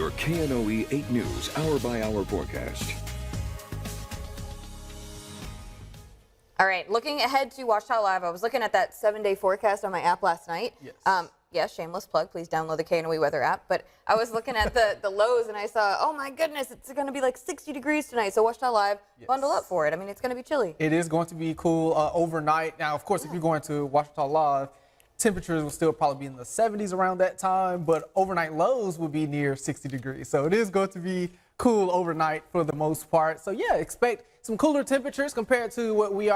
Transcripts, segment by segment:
your KNOE 8 News hour-by-hour forecast. All right, looking ahead to Watchtower Live, I was looking at that 7-day forecast on my app last night. Yes. Yes, shameless plug, please download the KNOE weather app. But I was looking at the lows and I saw, oh my goodness, it's going to be like 60 degrees tonight. So Watchtower Live, bundle up for it. I mean, it's going to be chilly. It is going to be cool overnight. Now, of course, if you're going to Watchtower Live, temperatures will still probably be in the 70s around that time, but overnight lows will be near 60 degrees. So it is going to be cool overnight for the most part. So yeah, expect some cooler temperatures compared to what we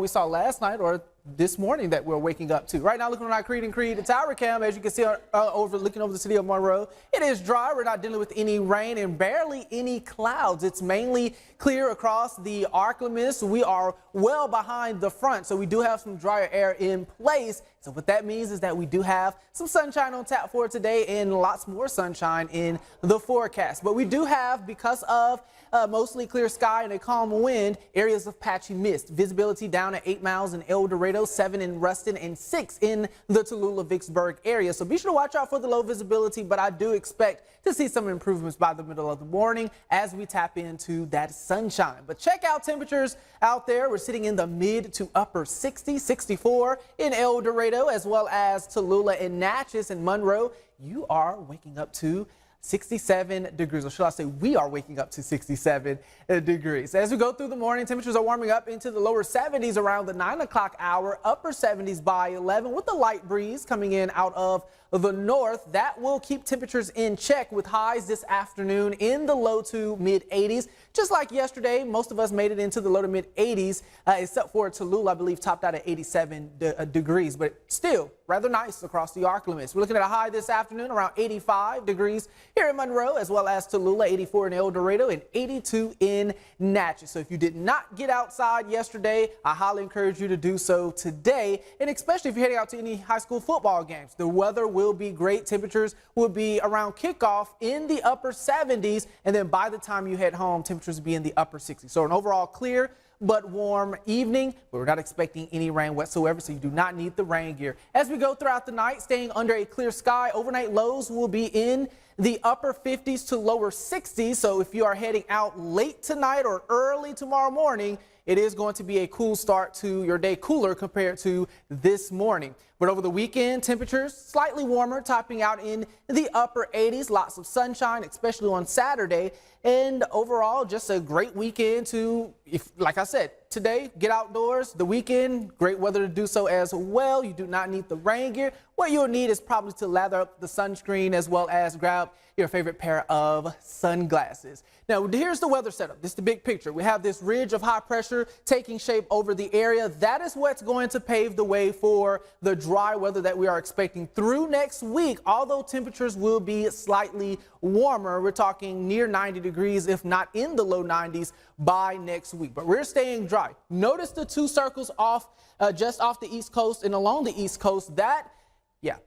saw last night or this morning that we're waking up to. Right now, looking at our Creed and Creed tower cam, as you can see looking over the city of Monroe, it is dry. We're not dealing with any rain and barely any clouds. It's mainly clear across the Arklamis. We are well behind the front, so we do have some drier air in place. So what that means is that we do have some sunshine on tap for today and lots more sunshine in the forecast. But we do have, because of mostly clear sky and a calm wind, areas of patchy mist. Visibility down at 8 miles in El Dorado, 7 in Ruston, and 6 in the Tallulah-Vicksburg area. So be sure to watch out for the low visibility, but I do expect to see some improvements by the middle of the morning as we tap into that sunshine. But check out temperatures out there. We're sitting in the mid to upper 60s, 64 in El Dorado, as well as Tallulah and Natchez and Monroe. You are waking up to 67 degrees, or should I say we are waking up to 67 degrees. As we go through the morning, temperatures are warming up into the lower 70s around the 9 o'clock hour, upper 70s by 11 with a light breeze coming in out of the north. That will keep temperatures in check with highs this afternoon in the low to mid 80s. Just like yesterday, most of us made it into the low to mid 80s, except for Tallulah, I believe, topped out at 87 degrees, but still rather nice across the Arklamis. We're looking at a high this afternoon around 85 degrees here in Monroe, as well as Tallulah, 84 in El Dorado, and 82 in Natchez. So if you did not get outside yesterday, I highly encourage you to do so today, and especially if you're heading out to any high school football games. The weather will be great. Temperatures will be around kickoff in the upper 70s, and then by the time you head home, temperatures will be in the upper 60s. So an overall clear but warm evening, but we're not expecting any rain whatsoever, so you do not need the rain gear. As we go throughout the night, staying under a clear sky, overnight lows will be in the upper 50s to lower 60s. So if you are heading out late tonight or early tomorrow morning, it is going to be a cool start to your day, cooler compared to this morning. But over the weekend, temperatures slightly warmer, topping out in the upper 80s. Lots of sunshine, especially on Saturday. And overall, just a great weekend to, like I said, today, get outdoors. The weekend, great weather to do so as well. You do not need the rain gear. What you'll need is probably to lather up the sunscreen as well as grab your favorite pair of sunglasses. Now, here's the weather setup. This is the big picture. We have this ridge of high pressure taking shape over the area. That is what's going to pave the way for the dry weather that we are expecting through next week. Although temperatures will be slightly warmer, we're talking near 90 degrees, if not in the low 90s by next week. But we're staying dry. Notice the two circles off, just off the East Coast and along the East Coast.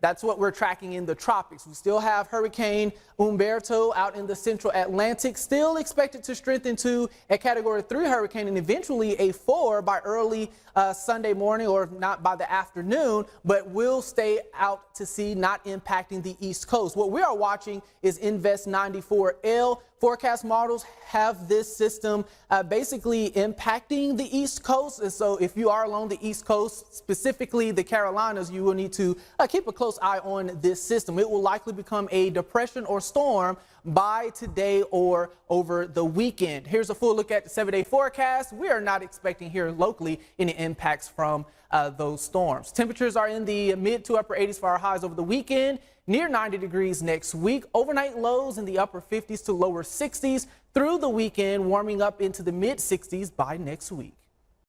That's what we're tracking in the tropics. We still have Hurricane Humberto out in the central Atlantic, still expected to strengthen to a Category 3 hurricane and eventually a 4 by early Sunday morning, or if not by the afternoon, but will stay out to sea, not impacting the East Coast. What we are watching is Invest 94L. Forecast models have this system basically impacting the East Coast. And so if you are along the East Coast, specifically the Carolinas, you will need to keep a close eye on this system. It will likely become a depression or storm by today or over the weekend. Here's a full look at the 7-day forecast. We are not expecting here locally any impacts from those storms. Temperatures are in the mid to upper 80s for our highs over the weekend, near 90 degrees next week. Overnight lows in the upper 50s to lower 60s through the weekend, warming up into the mid 60s by next week.